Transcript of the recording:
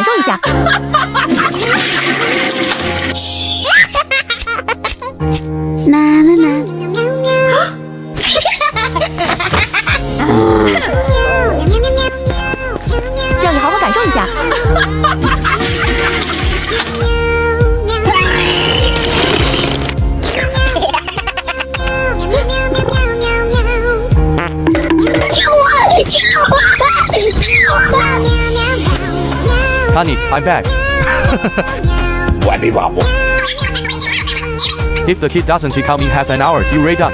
感受一下。啦啦啦！让你好好感受一下。Honey, I'm back. If the kid doesn't become in half an hour, you read up.